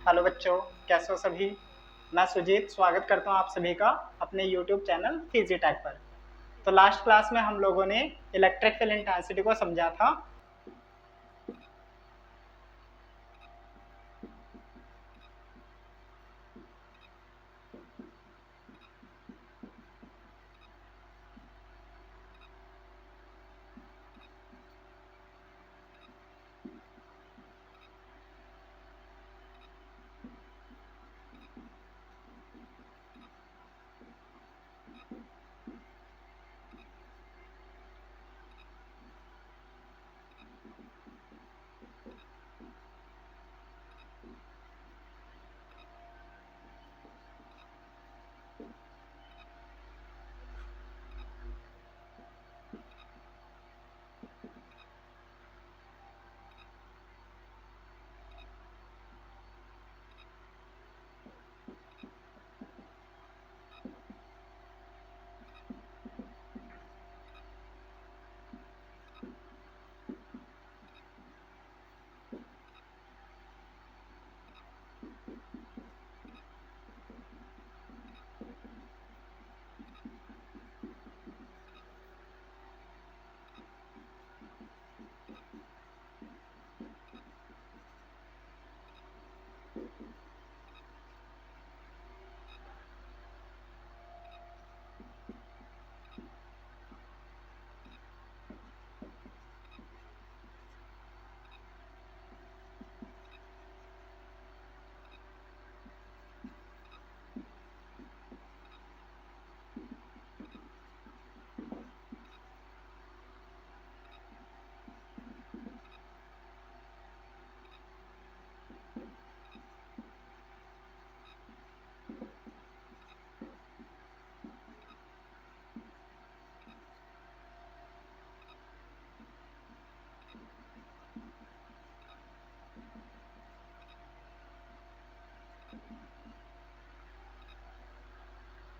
Hello बच्चों, कैसे हो सभी। मैं सुजीत स्वागत करता हूं आप सभी का अपने यूट्यूब चैनल फिजीटैक पर। तो लास्ट क्लास में हम लोगों ने इलेक्ट्रिक फील्ड इंटेंसिटी को समझा था।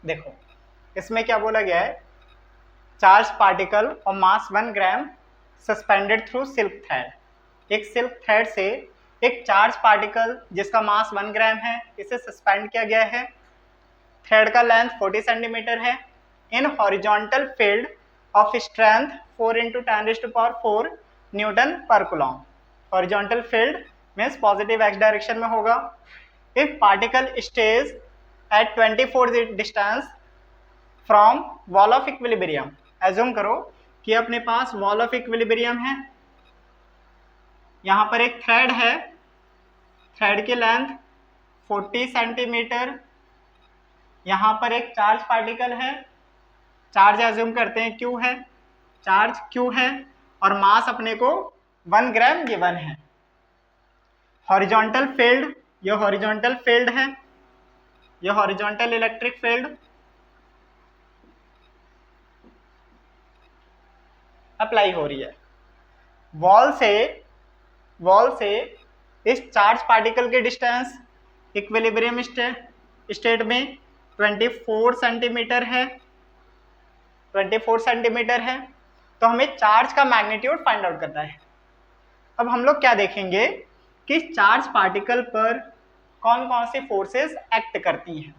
देखो, इसमें क्या बोला गया है, चार्ज पार्टिकल और मास 1 ग्राम सस्पेंडेड थ्रू सिल्क थ्रेड। एक सिल्क थ्रेड से एक चार्ज पार्टिकल जिसका मास 1 ग्राम है, इसे सस्पेंड किया गया है। थ्रेड का लेंथ 40 सेंटीमीटर है। In horizontal field of strength 4 × 10⁴ newton per coulomb. Horizontal field means positive x direction में होगा। If particle stage at 24 distance from wall of equilibrium. Assume करो कि अपने पास वॉल ऑफ इक्विलिब्रियम है। यहाँ पर एक थ्रेड है, थ्रेड की लेंथ 40 सेंटीमीटर। यहाँ पर एक चार्ज पार्टिकल है, चार्ज एज्यूम करते हैं क्यू है, चार्ज क्यू है और मास अपने को 1 ग्राम गिवन है। हॉरिजॉन्टल फील्ड, ये हॉरिजॉन्टल फील्ड है, ये हॉरिजॉन्टल इलेक्ट्रिक फील्ड अप्लाई हो रही है। वॉल से इस चार्ज पार्टिकल के डिस्टेंस इक्विलिब्रियम स्टेट में 24 सेंटीमीटर है, 24 सेंटीमीटर है। तो हमें चार्ज का मैग्नीट्यूड फाइंड आउट करना है। अब हम लोग क्या देखेंगे कि चार्ज पार्टिकल पर कौन कौन सी फोर्सेस एक्ट करती हैं।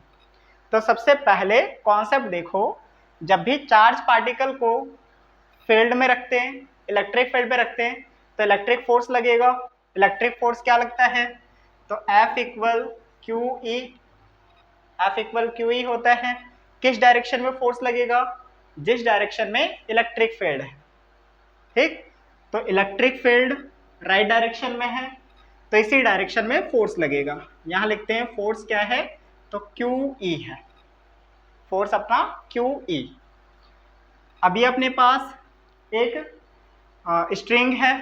तो सबसे पहले कॉन्सेप्ट देखो, जब भी चार्ज पार्टिकल को फील्ड में रखते हैं, इलेक्ट्रिक फील्ड पे रखते हैं, तो इलेक्ट्रिक फोर्स लगेगा। इलेक्ट्रिक फोर्स क्या लगता है, तो F इक्वल क्यू ई होता है। किस डायरेक्शन में फोर्स लगेगा, जिस डायरेक्शन में इलेक्ट्रिक फील्ड है। ठीक, तो इलेक्ट्रिक फील्ड राइट डायरेक्शन में है, तो इसी डायरेक्शन में फोर्स लगेगा। यहां लिखते हैं फोर्स क्या है, तो क्यू ई है, फोर्स अपना क्यू ई। अभी अपने पास एक स्ट्रिंग है,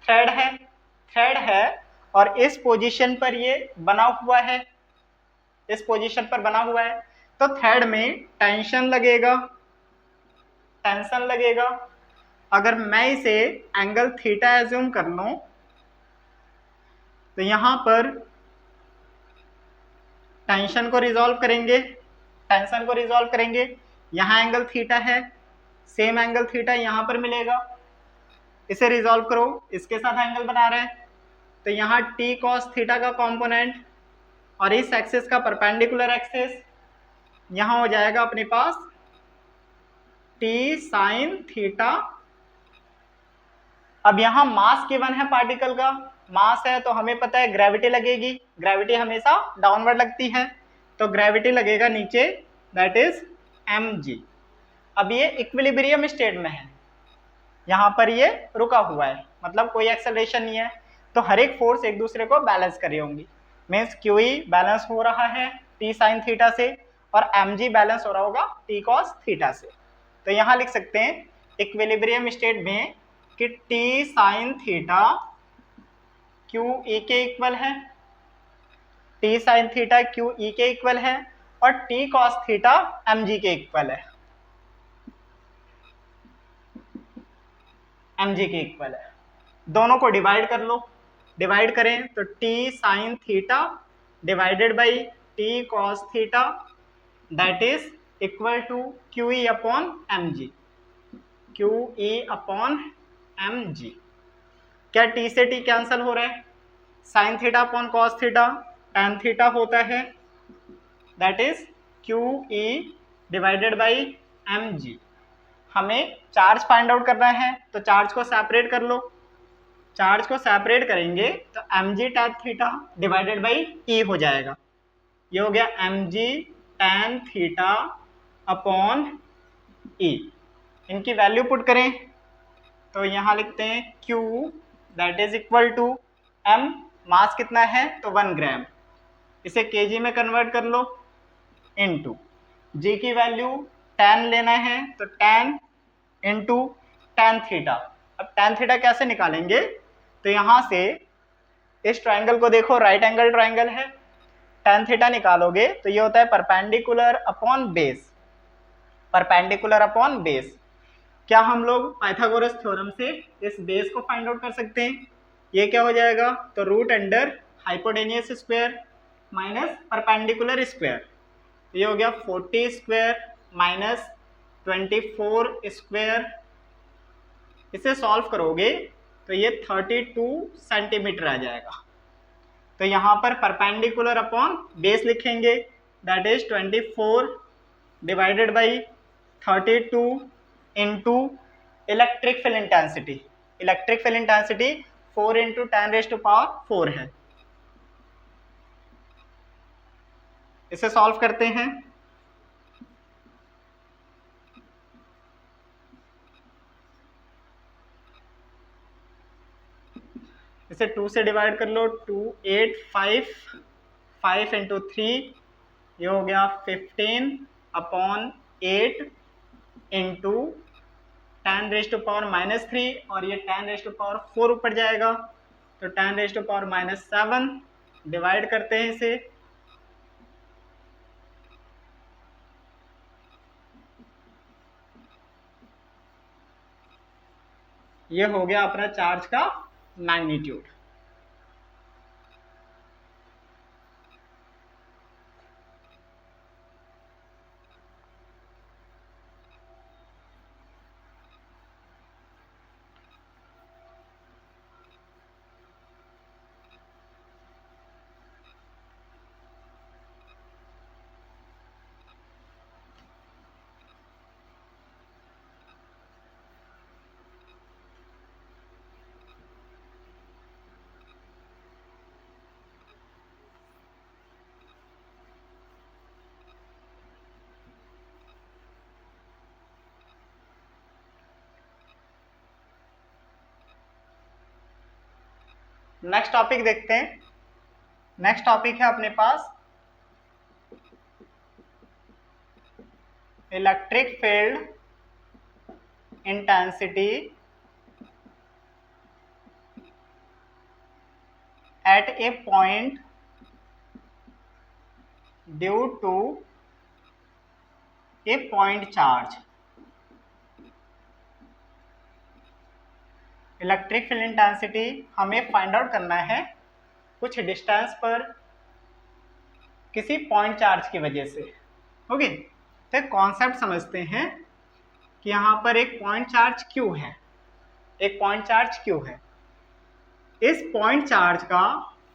थ्रेड है और इस पोजीशन पर ये बना हुआ है, इस पोजीशन पर बना हुआ है। तो थ्रेड में टेंशन लगेगा। अगर मैं इसे एंगल थीटा एज्यूम कर लूं, तो यहां पर टेंशन को रिजॉल्व करेंगे। यहां एंगल थीटा है, सेम एंगल थीटा यहां पर मिलेगा। इसे रिजॉल्व करो, इसके साथ एंगल बना रहे हैं, तो यहाँ t cos थीटा का कॉम्पोनेंट और इस एक्सिस का परपेंडिकुलर एक्सिस यहाँ हो जाएगा अपने पास टी साइन थीटा। अब यहाँ मास गिवन है पार्टिकल का, मास है तो हमें पता है ग्रेविटी लगेगी, ग्रेविटी हमेशा डाउनवर्ड लगती है, तो ग्रेविटी लगेगा नीचे, दैट इज mg। अब ये इक्विलिब्रियम स्टेट में है, यहाँ पर ये रुका हुआ है, मतलब कोई एक्सेलरेशन नहीं है, तो हर एक फोर्स एक दूसरे को बैलेंस कर रही होंगी। मीन्स QE बैलेंस हो रहा है t साइन थीटा से और mg बैलेंस हो रहा होगा t cos थीटा से। तो यहाँ लिख सकते हैं इक्विलिब्रियम स्टेट में कि t साइन थीटा QE के इक्वल है, t साइन थीटा QE के इक्वल है और t cos थीटा mg के इक्वल है, mg के इक्वल है। दोनों को डिवाइड कर लो, डिवाइड करें तो t sine theta divided by t cos theta that is equal to QE upon mg, QE upon mg। क्या t से t कैंसिल हो रहा है, sine theta upon cos theta tan theta होता है, that is QE divided by mg। हमें charge find out करना है तो चार्ज को सेपरेट कर लो, चार्ज को सेपरेट करेंगे तो mg tan theta divided by e हो जाएगा, ये हो गया mg tan theta upon e। इनकी वैल्यू पुट करें तो यहाँ लिखते हैं q that is equal to m, mass कितना है तो 1 ग्राम, इसे kg में कन्वर्ट कर लो, इनटू g की वैल्यू tan लेना है तो tan इनटू tan थीटा। अब tan थीटा कैसे निकालेंगे, तो यहाँ से इस ट्राइंगल को देखो, राइट एंगल ट्राइंगल है, tan थीटा निकालोगे तो ये होता है perpendicular upon base, perpendicular upon base. क्या हम लोग पाइथागोरस थ्योरम से इस बेस को फाइंड आउट कर सकते हैं, ये क्या हो जाएगा तो root under hypotenuse square minus perpendicular square, ये हो गया 40 स्क्वायर माइनस 24 स्क्वायर। इसे सॉल्व करोगे तो ये 32 सेंटीमीटर आ जाएगा। तो यहाँ पर परपेंडिकुलर अपॉन बेस लिखेंगे, that is 24 divided by 32 into electric field intensity, electric field intensity 4 into 10⁴ है। इसे सॉल्व करते हैं, इसे 2 से डिवाइड कर लो, 2 8 5 5 इंटू 3, ये हो गया 15 अपॉन 8 इंटू 10⁻³ और ये 10⁴ ऊपर जाएगा तो 10⁻⁻7 डिवाइड करते हैं इसे, ये हो गया अपना चार्ज का मैग्नीट्यूड। नेक्स्ट टॉपिक देखते हैं, नेक्स्ट टॉपिक है अपने पास electric field intensity at a point due to a point charge. Electric field intensity हमें फाइंड आउट करना है कुछ डिस्टेंस पर किसी पॉइंट चार्ज की वजह से, ओके। तो कॉन्सेप्ट समझते हैं कि यहाँ पर एक पॉइंट चार्ज Q है, एक पॉइंट चार्ज Q है, इस पॉइंट चार्ज का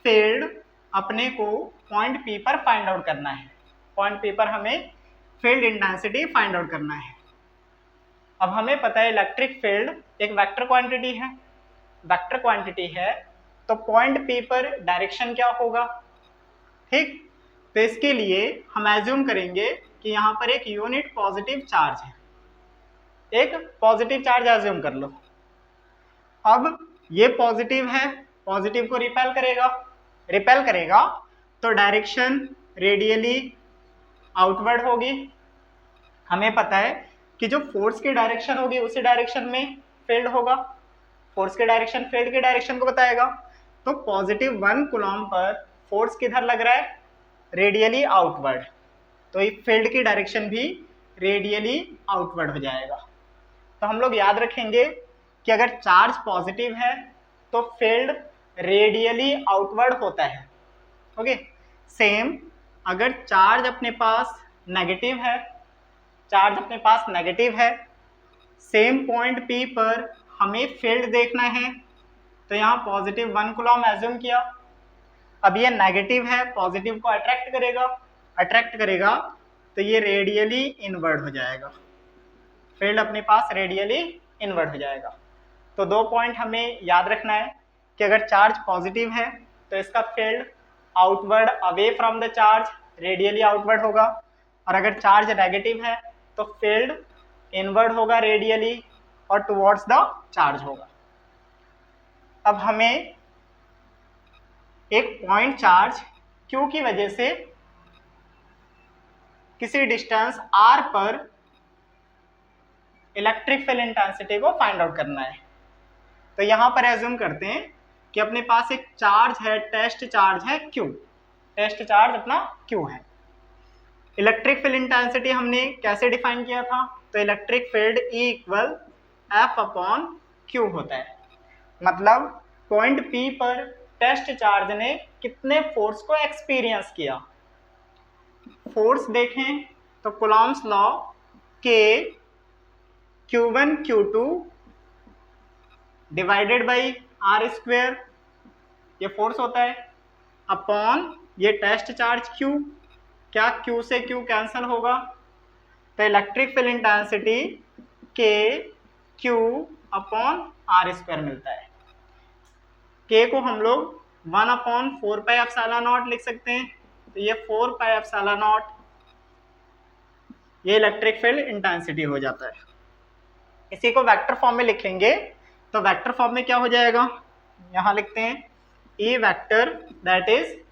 फील्ड अपने को पॉइंट पी पर फाइंड आउट करना है। पॉइंट पी पर हमें फील्ड इंटेंसिटी फाइंड आउट करना है। अब हमें पता है इलेक्ट्रिक फील्ड एक वेक्टर क्वांटिटी है, वेक्टर क्वांटिटी है, तो पॉइंट पी पर डायरेक्शन क्या होगा, ठीक। तो इसके लिए हम एज्यूम करेंगे कि यहाँ पर एक यूनिट पॉजिटिव चार्ज है, एक पॉजिटिव चार्ज एज्यूम कर लो। अब ये पॉजिटिव है, पॉजिटिव को रिपेल करेगा, रिपेल करेगा तो डायरेक्शन रेडियली आउटवर्ड होगी। हमें पता है कि जो फोर्स की डायरेक्शन होगी उसी डायरेक्शन में फील्ड होगा, फोर्स की डायरेक्शन फील्ड की डायरेक्शन को बताएगा। तो +1 कूलॉम पर फोर्स किधर लग रहा है, रेडियली आउटवर्ड, तो ये फील्ड की डायरेक्शन भी रेडियली आउटवर्ड हो जाएगा। तो हम लोग याद रखेंगे कि अगर चार्ज पॉजिटिव है तो फील्ड रेडियली आउटवर्ड होता है, ओके। सेम अगर चार्ज अपने पास नेगेटिव है, चार्ज अपने पास नेगेटिव है, सेम पॉइंट पी पर हमें फील्ड देखना है, तो यहाँ +1 कूलॉम एज्यूम किया। अब ये नेगेटिव है, पॉजिटिव को अट्रैक्ट करेगा, अट्रैक्ट करेगा तो ये रेडियली इनवर्ड हो जाएगा, फील्ड अपने पास रेडियली इनवर्ड हो जाएगा। तो 2 पॉइंट हमें याद रखना है कि अगर चार्ज पॉजिटिव है तो इसका field outward away from the charge radially outward होगा, और अगर चार्ज नेगेटिव है तो फील्ड इनवर्ड होगा रेडियली और टुवर्ड्स द चार्ज होगा। अब हमें एक पॉइंट चार्ज Q की वजह से किसी डिस्टेंस r पर इलेक्ट्रिक फील्ड इंटेंसिटी को फाइंड आउट करना है। तो यहां पर एज्यूम करते हैं कि अपने पास एक चार्ज है, टेस्ट चार्ज है Q, टेस्ट चार्ज अपना Q है। इलेक्ट्रिक फील्ड इंटेंसिटी हमने कैसे डिफाइन किया था, तो इलेक्ट्रिक फील्ड E = F/Q होता है। मतलब पॉइंट P पर टेस्ट चार्ज ने कितने फोर्स को एक्सपीरियंस किया। फोर्स देखें तो Coulomb's law K Q1 Q2 divided by r², ये फोर्स होता है, अपॉन ये टेस्ट चार्ज Q, क्या Q से Q कैंसिल होगा, तो electric field intensity K Q/r² मिलता है। K को हम लोग 1/4πε0 लिख सकते हैं, तो ये 4πε0 ये इलेक्ट्रिक फील्ड इंटेंसिटी हो जाता है। इसी को वेक्टर फॉर्म में लिखेंगे तो वेक्टर फॉर्म में क्या हो जाएगा, यहां लिखते हैं E vector that is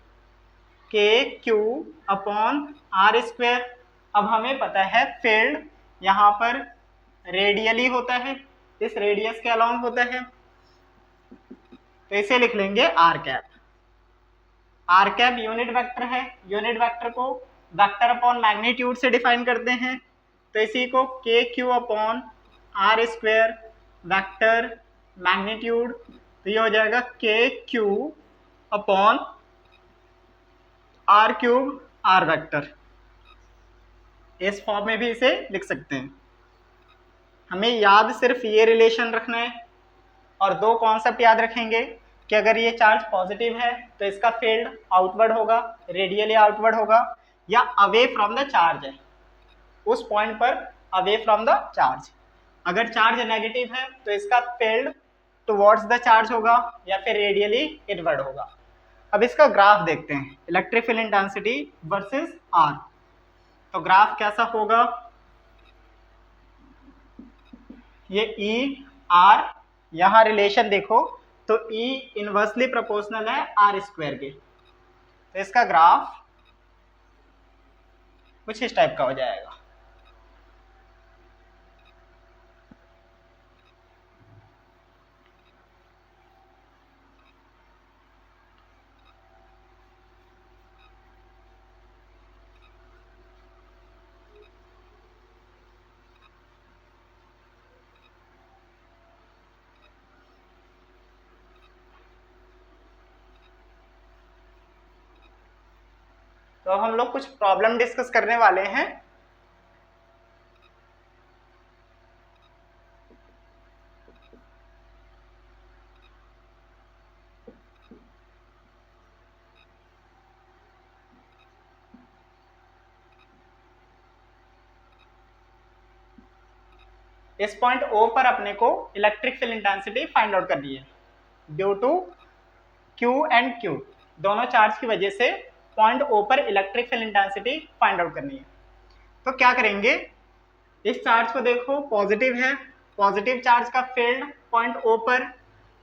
K Q/r²। अब हमें पता है फील्ड यहाँ पर रेडियली होता है, इस रेडियस के अलोंग होता है, तो इसे लिख लेंगे r²। r² यूनिट वेक्टर है, यूनिट वेक्टर को वेक्टर अपॉन मैग्नीट्यूड से डिफाइन करते हैं, तो इसी को KQ/r² वेक्टर मैग्नीट्यूड, तो ये हो जाएगा KQ/r³ r वेक्टर। इस फॉर्म में भी इसे लिख सकते हैं। हमें याद सिर्फ ये रिलेशन रखना है और 2 कॉन्सेप्ट याद रखेंगे कि अगर ये चार्ज पॉजिटिव है तो इसका फील्ड आउटवर्ड होगा, रेडियली आउटवर्ड होगा, या अवे फ्रॉम द चार्ज है, उस पॉइंट पर अवे फ्रॉम द चार्ज। अगर चार्ज नेगेटिव है तो इसका फील्ड टुवर्ड्स द चार्ज होगा या फिर रेडियली इनवर्ड होगा। अब इसका ग्राफ देखते हैं, electric field intensity versus R। तो ग्राफ कैसा होगा, ये E R, यहाँ रिलेशन देखो तो E इनवर्सली प्रोपोर्शनल है r² के, तो इसका ग्राफ कुछ इस टाइप का हो जाएगा। तो हम लोग कुछ प्रॉब्लम डिस्कस करने वाले हैं। इस पॉइंट O पर अपने को electric field intensity find out करनी है due to Q and Q, दोनों चार्ज की वजह से पॉइंट O पर electric field intensity find out करनी है। तो क्या करेंगे, इस चार्ज को देखो पॉजिटिव है, पॉजिटिव चार्ज का फील्ड पॉइंट O पर,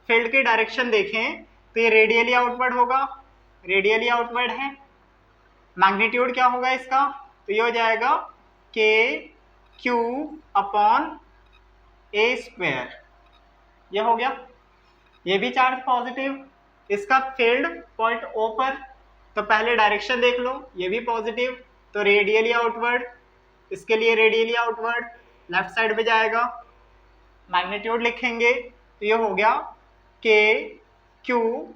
फील्ड की डायरेक्शन देखें तो ये रेडियली आउटवर्ड होगा, रेडियली आउटवर्ड है। मैग्नीट्यूड क्या होगा इसका, तो ये हो जाएगा के क्यू अपॉन ए स्क्वायर, ये हो गया। ये भी चार्ज पॉजिटिव, इसका फील्ड पॉइंट O पर, तो पहले डायरेक्शन देख लो, ये भी पॉजिटिव तो रेडियली आउटवर्ड, इसके लिए रेडियली आउटवर्ड लेफ्ट साइड पे जाएगा। मैग्नीट्यूड लिखेंगे तो ये हो गया के क्यू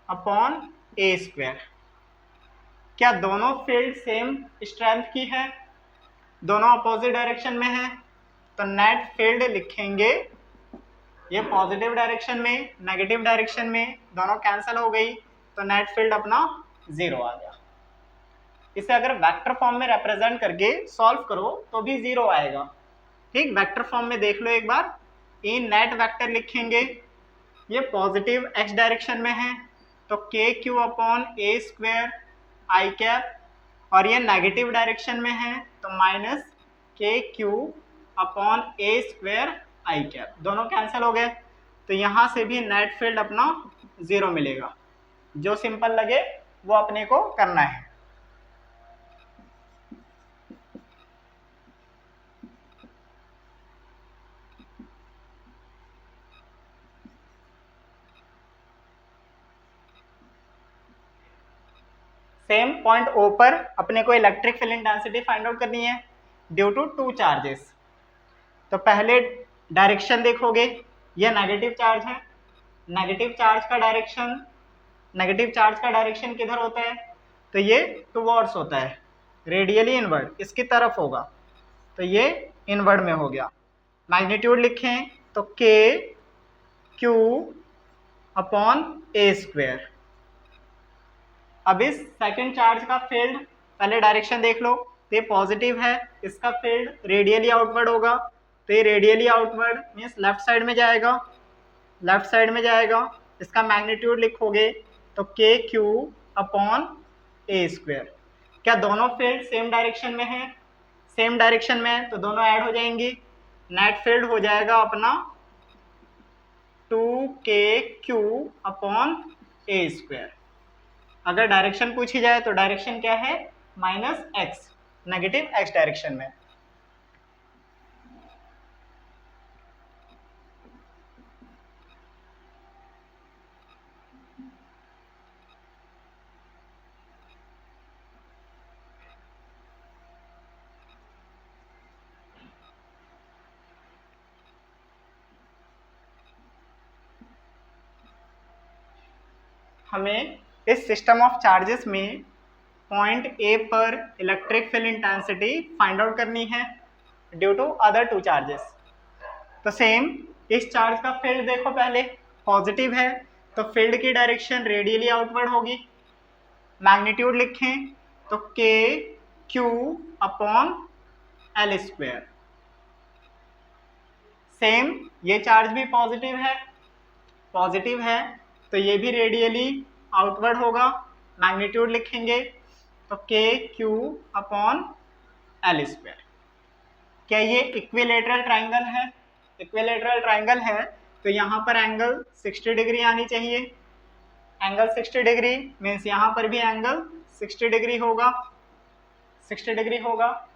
अपॉन ए स्क्वायर। क्या दोनों फील्ड सेम स्ट्रेंथ की है, दोनों अपोजिट डायरेक्शन में है, तो नेट फील्ड लिखेंगे, ये पॉजिटिव डायरेक्शन में नेगेटिव डायरेक्शन में दोनों कैंसिल हो गई, तो नेट फील्ड अपना 0 आ गया। इसे अगर वेक्टर फॉर्म में रिप्रेजेंट करके सॉल्व करो तो भी 0 आएगा। ठीक, वेक्टर फॉर्म में देख लो एक बार, ये नेट वेक्टर लिखेंगे, ये पॉजिटिव x डायरेक्शन में है तो के क्यू अपॉन ए स्क्वायर आई कैप, और ये नेगेटिव डायरेक्शन में है तो माइनस के क्यू अपॉन ए स्क्वायर आई कैप, दोनों कैंसिल हो गए, तो यहाँ से भी नेट फील्ड अपना 0 मिलेगा। जो सिंपल लगे वो अपने को करना है। सेम पॉइंट O पर अपने को electric field intensity find out करनी है ड्यू टू 2 चार्जेस। तो पहले डायरेक्शन देखोगे, ये नेगेटिव चार्ज है, नेगेटिव चार्ज का डायरेक्शन किधर होता है, तो ये टुवर्ड्स होता है, रेडियली इनवर्ड, इसकी तरफ होगा, तो ये इनवर्ड में हो गया। मैग्नीट्यूड लिखें तो के क्यू अपॉन ए स्क्वायर। अब इस सेकंड चार्ज का फील्ड पहले डायरेक्शन देख लो, तो ये पॉजिटिव है, इसका फील्ड रेडियली आउटवर्ड होगा, तो ये radially outward means left side में जाएगा, लेफ्ट साइड में जाएगा। इसका मैग्नीट्यूड लिखोगे तो के क्यू अपॉन ए स्क्वायर। क्या दोनों फील्ड सेम डायरेक्शन में है, सेम डायरेक्शन में है तो दोनों ऐड हो जाएंगी, नेट फील्ड हो जाएगा अपना 2kq अपॉन ए स्क्वायर। अगर डायरेक्शन पूछी जाए तो डायरेक्शन क्या है, -x, नेगेटिव x डायरेक्शन में। हमें इस सिस्टम ऑफ चार्जेस में पॉइंट A पर electric field intensity find out करनी है ड्यू टू अदर 2 चार्जेस। तो सेम इस चार्ज का फील्ड देखो, पहले पॉजिटिव है तो फील्ड की डायरेक्शन रेडियली आउटवर्ड होगी। मैग्नीट्यूड लिखें तो के Q upon L square. Same ये चार्ज भी पॉजिटिव है तो ये भी रेडियली आउटवर्ड होगा। मैग्नीट्यूड लिखेंगे तो के क्यू अपॉन एल स्क्वायर। क्या ये इक्विलेटरल ट्राइंगल है, इक्विलेटरल ट्राइंगल है तो यहाँ पर एंगल 60 डिग्री आनी चाहिए। एंगल 60 डिग्री मीन्स यहाँ पर भी एंगल 60 डिग्री होगा, 60 डिग्री होगा।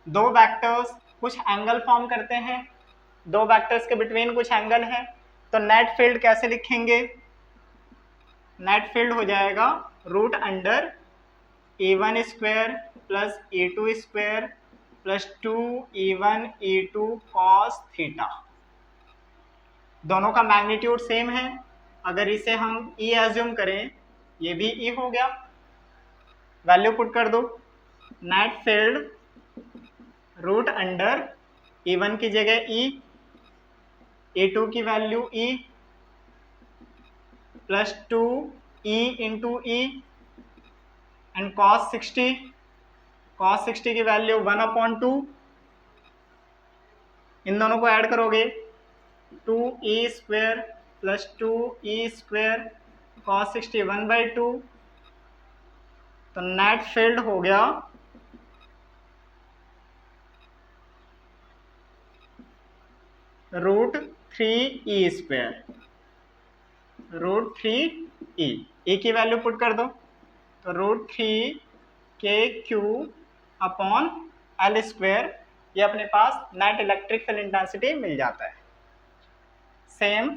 दो वेक्टर्स कुछ एंगल फॉर्म करते हैं, दो वेक्टर्स के बिटवीन कुछ एंगल है, तो नेट फील्ड कैसे लिखेंगे, नेट फील्ड हो जाएगा root under E1 square plus E2 square plus 2E1 E2 cos theta. दोनों का मैग्नीट्यूड सेम है, अगर इसे हम E एज्यूम करें, ये भी E हो गया, वैल्यू पुट कर दो। Net field root under E1 की जगह E, E2 की value E plus 2E into E and cos 60 की वैल्यू 1/2 इन दोनों को ऐड करोगे 2e² प्लस 2e² cos 61/2, तो नेट फील्ड हो गया √3e², √3e, e की वैल्यू पुट कर दो, तो √3kq/L², ये अपने पास नेट इलेक्ट्रिक फील्ड इंटेंसिटी मिल जाता है। सेम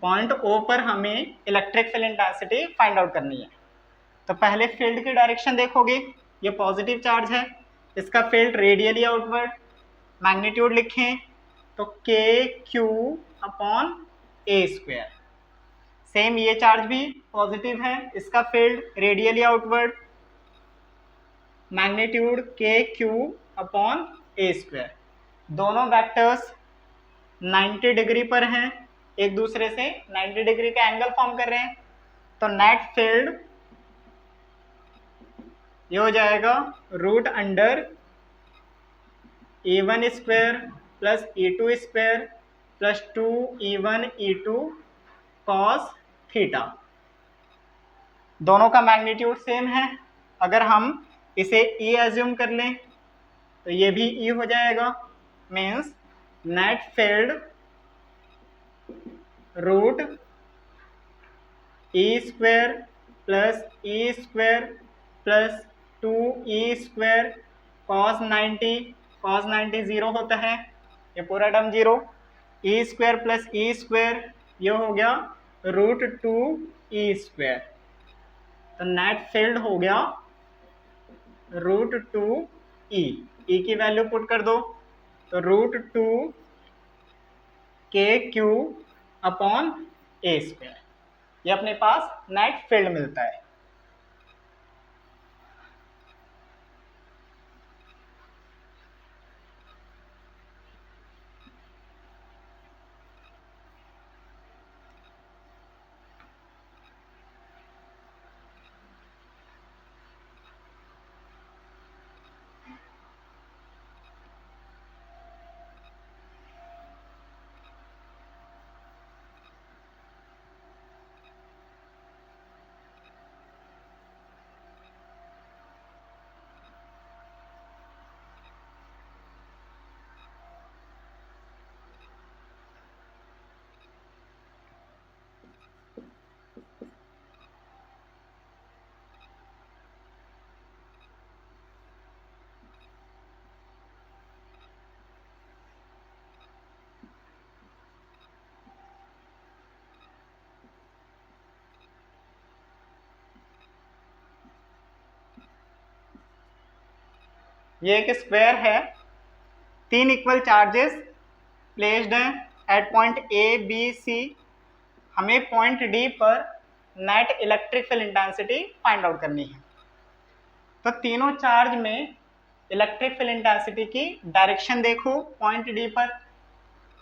पॉइंट O पर हमें electric field intensity find out करनी है। तो पहले फील्ड की डायरेक्शन देखोगे, ये पॉजिटिव चार्ज है, इसका फील्ड रेडियली आउटवर्ड, मैग्नीट्यूड लिखें तो kq/A²। सेम ये चार्ज भी पॉजिटिव है, इसका field radially outward, magnitude kq/A²। दोनों वेक्टर्स 90 डिग्री पर हैं, एक दूसरे से 90 डिग्री का एंगल फॉर्म कर रहे हैं, तो नेट फील्ड ये हो जाएगा √E1² plus E2² plus 2E1E2 cos theta. दोनों का मैग्नीट्यूड सेम है, अगर हम इसे E एज्यूम कर लें तो ये भी E हो जाएगा, means net field √E² plus E² plus 2E² cos 90 0 होता है, ये पूरा टर्म 0, E² प्लस E², ये हो गया √2E², तो नेट फील्ड हो गया √2E, E की वैल्यू पुट कर दो, तो √2kq/A², ये अपने पास नेट फील्ड मिलता है। ये एक स्क्वायर है, 3 इक्वल चार्जेस प्लेस्ड हैं at point A B C. हमें पॉइंट डी पर net electric field intensity find out करनी है। तो तीनों चार्ज में इलेक्ट्रिक फील्ड इंटेंसिटी की डायरेक्शन देखो पॉइंट डी पर,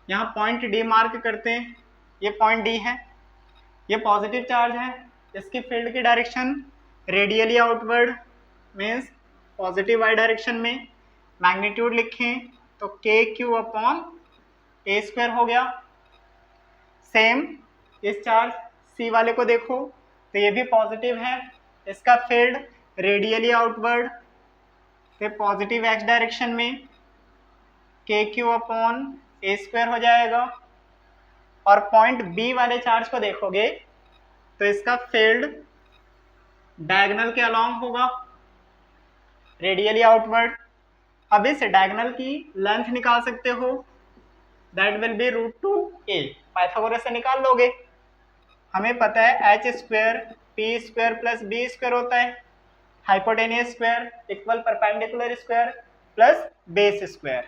यहाँ पॉइंट डी मार्क करते हैं, ये पॉइंट डी है, ये पॉजिटिव चार्ज है, इसकी फील्ड की direction radially outward, means positive Y direction में। मैग्नीट्यूड लिखें तो kq/A² हो गया। सेम इस चार्ज C वाले को देखो तो ये भी पॉजिटिव है, इसका फील्ड रेडियली आउटवर्ड, फिर पॉजिटिव x डायरेक्शन में kq/A² हो जाएगा। और पॉइंट B वाले चार्ज को देखोगे तो इसका फील्ड डायगोनल के अलॉन्ग होगा, रेडियली आउटवर्ड। अब इस डायगोनल की लेंथ निकाल सकते हो, that will be √2a, Pythagoras से निकाल लोगे। हमें पता है h² p² प्लस b² होता है, hypotenuse square equal perpendicular square plus base square.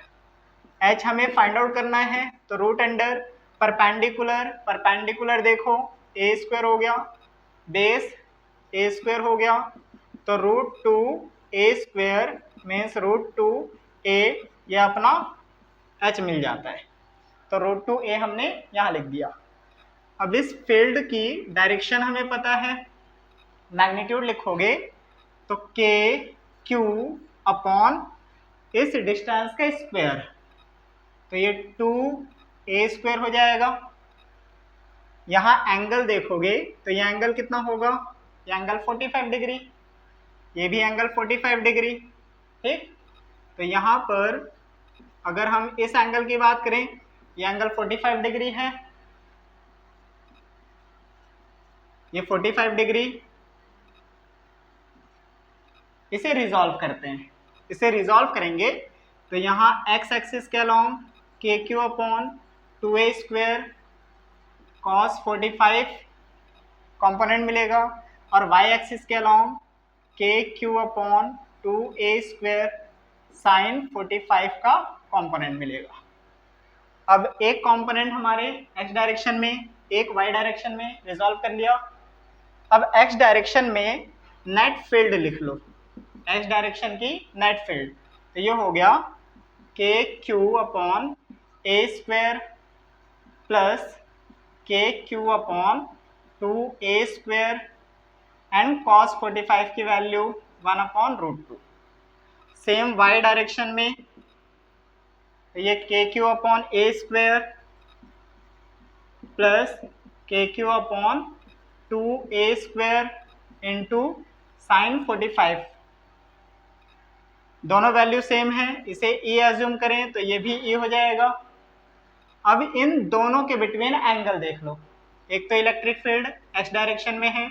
h हमें फाइंड आउट करना है, तो √अंडर परपेंडिकुलर देखो a² हो गया, बेस a² हो गया, तो √2a² मीन्स √2a ये अपना h मिल जाता है। तो √2a हमने यहाँ लिख दिया। अब इस फील्ड की डायरेक्शन हमें पता है, मैग्नीट्यूड लिखोगे तो k q अपॉन इस डिस्टेंस का स्क्वायर, तो ये 2a² हो जाएगा। यहाँ एंगल देखोगे तो ये एंगल कितना होगा, ये एंगल 45 डिग्री, ये भी एंगल 45 डिग्री, ठीक। तो यहाँ पर अगर हम इस एंगल की बात करें, ये एंगल 45 डिग्री है, ये 45 डिग्री। इसे रिजॉल्व करते हैं, इसे रिजॉल्व करेंगे तो यहाँ x एक्सिस के अलोंग के Q upon 2a² cos 45 component मिलेगा, और y एक्सिस के अलोंग के क्यू अपॉन 2a² sin 45 का कंपोनेंट मिलेगा। अब एक कंपोनेंट हमारे x डायरेक्शन में, एक y डायरेक्शन में रिजॉल्व कर लिया। अब x डायरेक्शन में नेट फील्ड लिख लो, x डायरेक्शन की नेट फील्ड, तो ये हो गया के क्यू अपॉन a² प्लस के Q upon 2a² and cos 45 की वैल्यू 1/√2। सेम y डायरेक्शन में तो ये के क्यू अपॉन a² प्लस के Q upon 2a² into sine 45, दोनों वैल्यू सेम है, इसे e एज्यूम करें तो ये भी e हो जाएगा। अब इन दोनों के बिटवीन एंगल देख लो, एक तो इलेक्ट्रिक फील्ड x डायरेक्शन में है,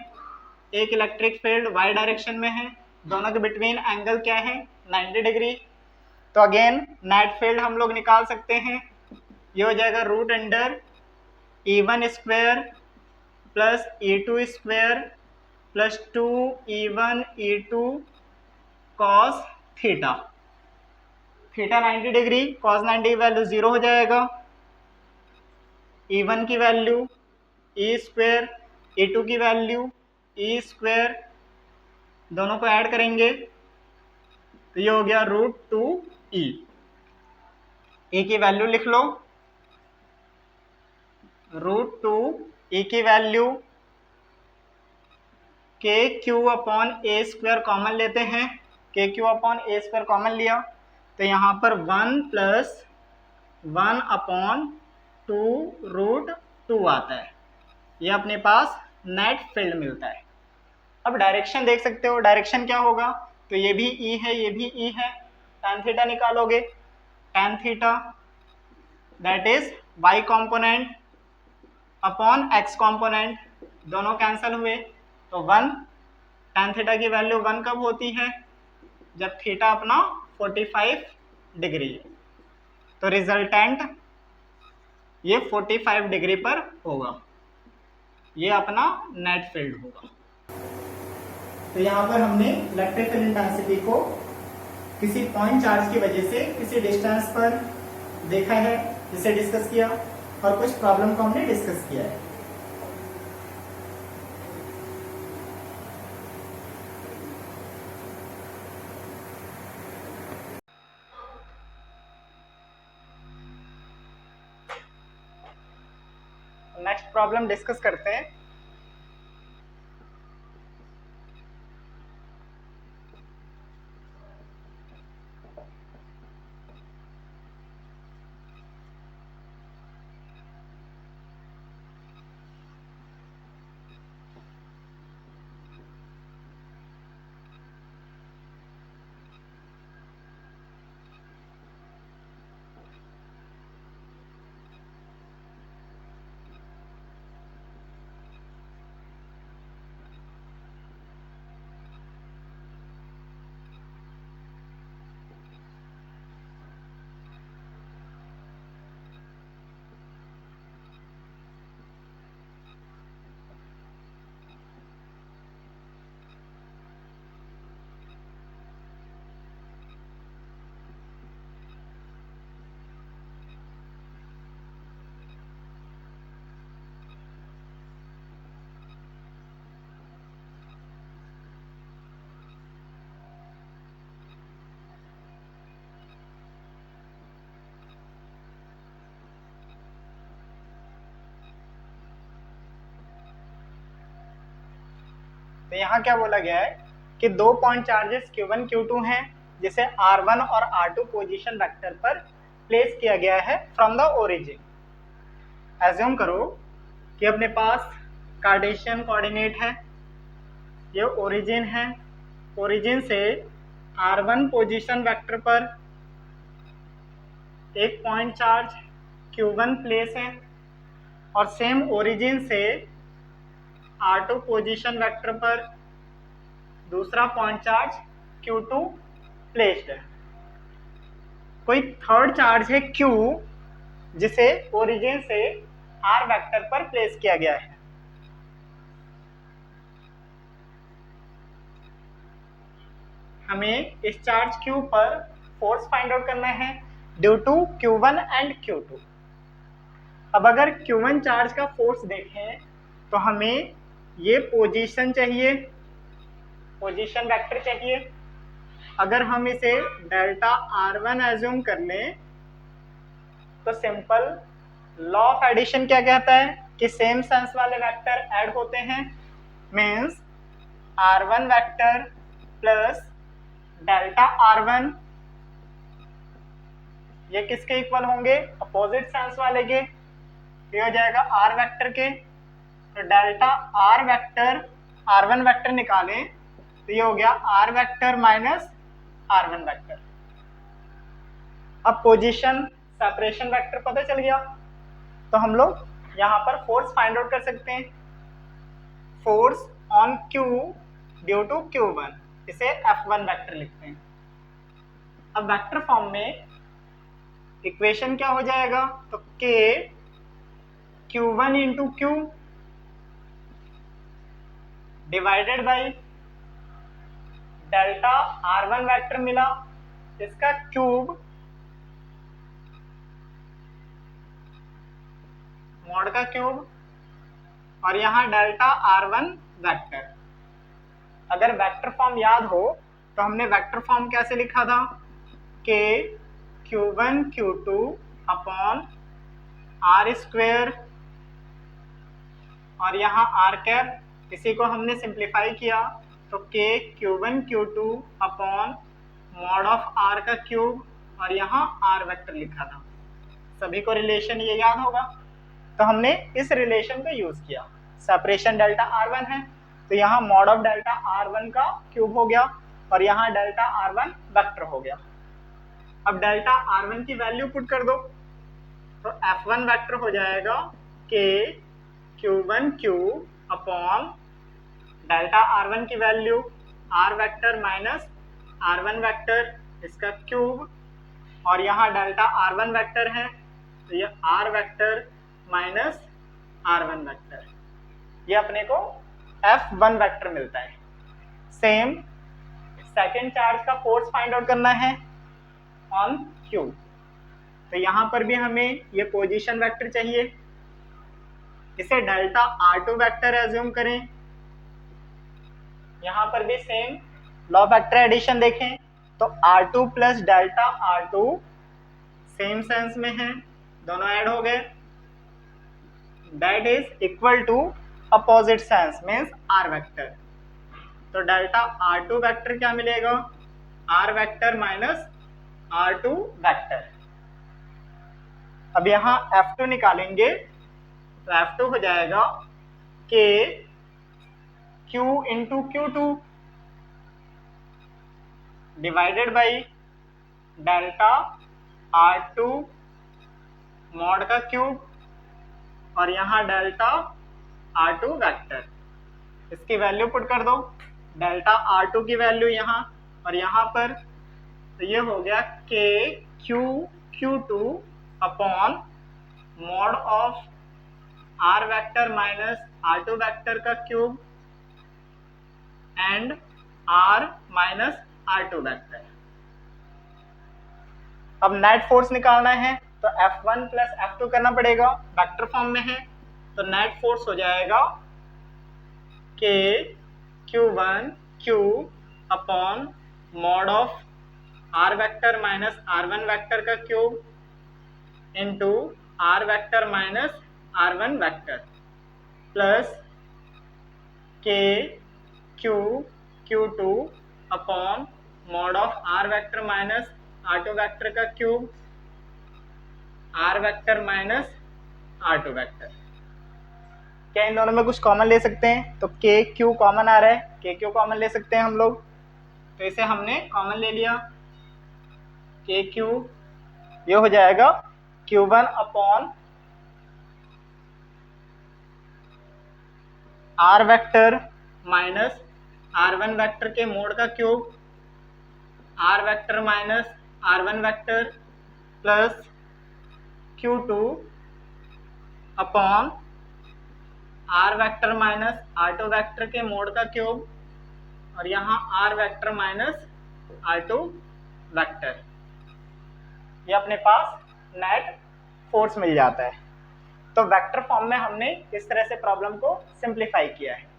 एक इलेक्ट्रिक फील्ड y डायरेक्शन में है, दोनों के बिटवीन एंगल क्या है, 90 डिग्री। तो अगेन नेट फील्ड हम लोग निकाल सकते हैं, ये हो जाएगा √e1² plus e2² plus 2e1 e2 cos theta, theta 90 degree, cos 90 की वैल्यू 0 हो जाएगा, e1 की वैल्यू e², e2 की वैल्यू e², दोनों को ऐड करेंगे तो ये हो गया √2e। e की वैल्यू लिख लो, √2e की वैल्यू के क्यू अपॉन a² कॉमन लेते हैं, के क्यू अपॉन a² कॉमन लिया तो यहाँ पर 1 प्लस 1/2√2 आता है, ये अपने पास नेट फील्ड मिलता है। अब डायरेक्शन देख सकते हो, डायरेक्शन क्या होगा, तो ये भी e है, ये भी e है, tan थीटा निकालोगे, tan theta that is y component upon x component, दोनों कैंसिल हुए तो 1, tan थीटा की वैल्यू 1 कब होती है, जब थीटा अपना 45 डिग्री है, तो रिजल्टेंट ये 45 डिग्री पर होगा, ये अपना नेट फील्ड होगा। तो यहाँ पर हमने इलेक्ट्रिक फील्ड इंटेंसिटी को किसी पॉइंट चार्ज की वजह से किसी डिस्टेंस पर देखा है, जिसे डिस्कस किया, और कुछ प्रॉब्लम को हमने डिस्कस किया है। नेक्स्ट प्रॉब्लम डिस्कस करते हैं। तो यहाँ क्या बोला गया है कि 2 पॉइंट चार्जेस Q1 Q2 हैं जिसे R1 और R2 पोजीशन वेक्टर पर प्लेस किया गया है फ्रॉम द ओरिजिन। एज्यूम करो कि अपने पास कार्टेशियन कोऑर्डिनेट है, ये ओरिजिन है, ओरिजिन से R1 पोजीशन वेक्टर पर एक पॉइंट चार्ज Q1 प्लेस है और सेम ओरिजिन से R2 पोजीशन वेक्टर पर दूसरा पॉइंट चार्ज Q2 प्लेस्ड है। कोई थर्ड चार्ज है Q जिसे ओरिजिन से R वेक्टर पर प्लेस किया गया है। हमें इस चार्ज Q पर फोर्स फाइंड आउट करना है due to Q1 and Q2। अब अगर Q1 चार्ज का फोर्स देखें तो हमें ये पोजीशन चाहिए, पोजीशन वेक्टर चाहिए। अगर हम इसे डेल्टा R1 एज्यूम कर लें तो सिंपल लॉ ऑफ एडिशन क्या कहता है कि सेम सेंस वाले वेक्टर ऐड होते हैं, means R1 vector plus delta R1 ये किसके इक्वल होंगे, अपोजिट सेंस वाले के। ये हो जाएगा R वेक्टर के, तो delta R vector R1 vector निकालें तो ये हो गया R vector minus R1 vector. अब पोजीशन सेपरेशन वेक्टर पता चल गया तो हम लोग यहाँ पर फोर्स फाइंड आउट कर सकते हैं। Force on Q due to Q1, इसे F1 वेक्टर लिखते हैं। अब वेक्टर फॉर्म में इक्वेशन क्या हो जाएगा, तो K Q1 into Q divided by delta R1 vector मिला, इसका क्यूब मॉड का क्यूब और यहाँ डेल्टा R1 वेक्टर। अगर वेक्टर फॉर्म याद हो तो हमने वेक्टर फॉर्म कैसे लिखा था, K Q1 Q2 upon R square और यहाँ R कैप, इसी को हमने सिंप्लीफाई किया तो K Q1 Q2 upon mod of R का क्यूब और यहाँ R वेक्टर लिखा था। सभी को रिलेशन ये याद होगा, तो हमने इस रिलेशन को यूज किया। सेपरेशन डेल्टा R1 है तो यहाँ मॉड ऑफ डेल्टा R1 का क्यूब हो गया और यहाँ डेल्टा R1 वेक्टर हो गया। अब डेल्टा R1 की वैल्यू पुट कर दो तो F1 वेक्टर हो जाएगा K Q1 Q upon delta R1 की value R vector minus R1 vector, इसका क्यूब और यहाँ डेल्टा R1 वेक्टर है तो ये R vector minus R1 vector, ये अपने को F1 वेक्टर मिलता है। सेम सेकेंड चार्ज का फोर्स फाइंड आउट करना है ऑन Q, तो यहाँ पर भी हमें ये पोजीशन वेक्टर चाहिए, इसे डेल्टा R2 वेक्टर एज्यूम करें। यहाँ पर भी सेम लॉ वेक्टर एडिशन देखें तो R2 plus delta R2 same sense में है, दोनों ऐड हो गए, that is equal to opposite sense means R vector. तो डेल्टा R2 वेक्टर क्या मिलेगा, R vector minus R2 vector. अब यहाँ F2 निकालेंगे तो F2 हो जाएगा K Q into Q2 divided by delta R2 mod का क्यूब और यहाँ डेल्टा R2 वेक्टर, इसकी वैल्यू पुट कर दो, डेल्टा R2 की वैल्यू यहाँ और यहाँ पर, तो ये हो गया K Q Q2 upon mod of R vector minus R2 vector का cube and R minus R2 vector. अब नेट फोर्स निकालना है तो F1 प्लस F2 करना पड़ेगा, वेक्टर फॉर्म में है तो नेट फोर्स हो जाएगा K Q1 Q upon mod of R vector minus R1 vector का cube into R vector minus R1 vector plus K Q2 upon mod of R vector minus R2 vector का cube, R vector minus R2 vector. क्या इन दोनों में कुछ common ले सकते हैं? तो KQ कॉमन आ रहा है, KQ कॉमन ले सकते हैं हम लोग, तो इसे हमने कॉमन ले लिया। KQ ये हो जाएगा Q1 upon R vector minus R1 vector के मोड का cube, R vector minus R1 vector plus Q2 upon R vector minus R2 vector के मोड का क्यूब, और यहाँ R vector minus R2 vector. ये अपने पास नेट फोर्स मिल जाता है। तो वेक्टर फॉर्म में हमने इस तरह से प्रॉब्लम को सिंप्लीफाई किया है।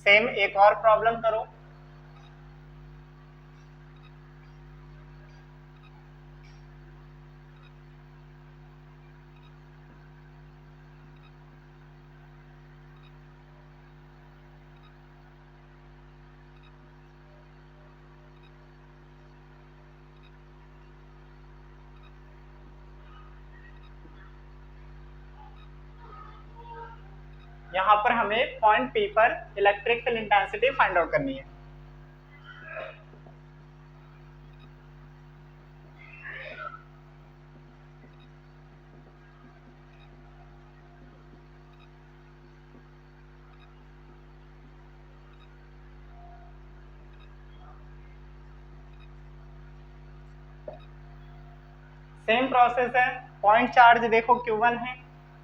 सेम एक और प्रॉब्लम करो। यहाँ पर हमें पॉइंट P पर electric field intensity find out करनी है। सेम प्रोसेस है। पॉइंट चार्ज देखो Q1 है,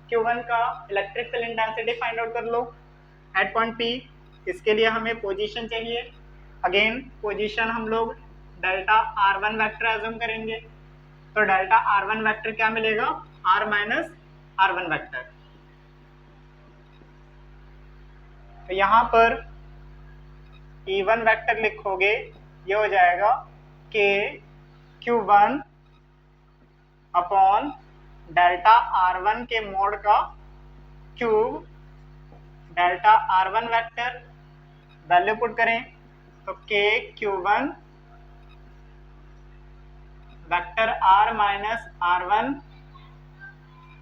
Q1 का electric field intensity find out कर लो एट पॉइंट P। इसके लिए हमें पोजीशन चाहिए। अगेन पोजीशन हम लोग डेल्टा R1 वेक्टर एज्यूम करेंगे, तो डेल्टा R1 वेक्टर क्या मिलेगा? R minus R1 vector. तो यहाँ पर E1 वेक्टर लिखोगे, ये हो जाएगा K Q1 upon delta R1 के मोड का cube, delta R1 vector value put करें तो K Q1 vector R minus R1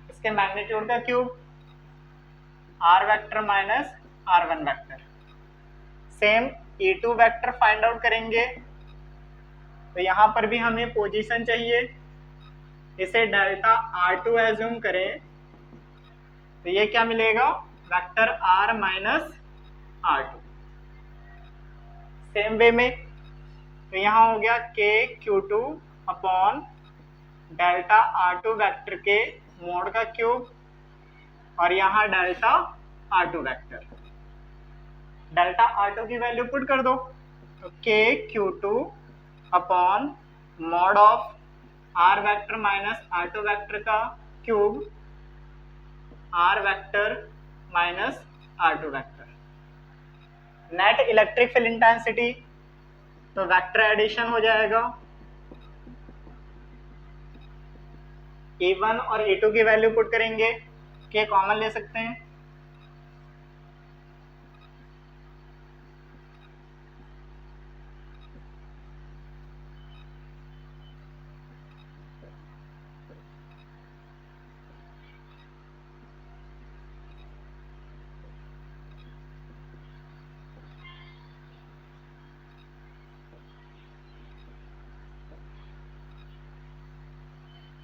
इसके मैग्नीट्यूड का cube, R vector minus R1 vector. Same E2 vector find out करेंगे, तो यहाँ पर भी हमें पोजीशन चाहिए। इसे डेल्टा R2 एज्यूम करें, तो ये क्या मिलेगा? Vector R minus R2। Same way में तो यहाँ हो गया K Q2 upon delta R2 vector के मोड का क्यूब, और यहाँ delta R2 vector. Delta R2 की वैल्यू पुट कर दो, तो K Q2 upon mod of R vector minus R2 vector का cube, R vector minus R2 vector. Net electric field intensity, तो वेक्टर एडिशन हो जाएगा। E1 और E2 की वैल्यू पुट करेंगे, K कॉमन ले सकते हैं।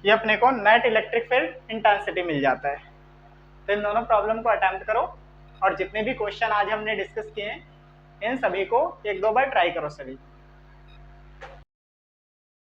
ये अपने को नेट इलेक्ट्रिक फील्ड इंटेंसिटी मिल जाता है। तो इन दोनों प्रॉब्लम को अटेम्प्ट करो, और जितने भी क्वेश्चन आज हमने डिस्कस किए हैं इन सभी को एक दो बार ट्राई करो सभी।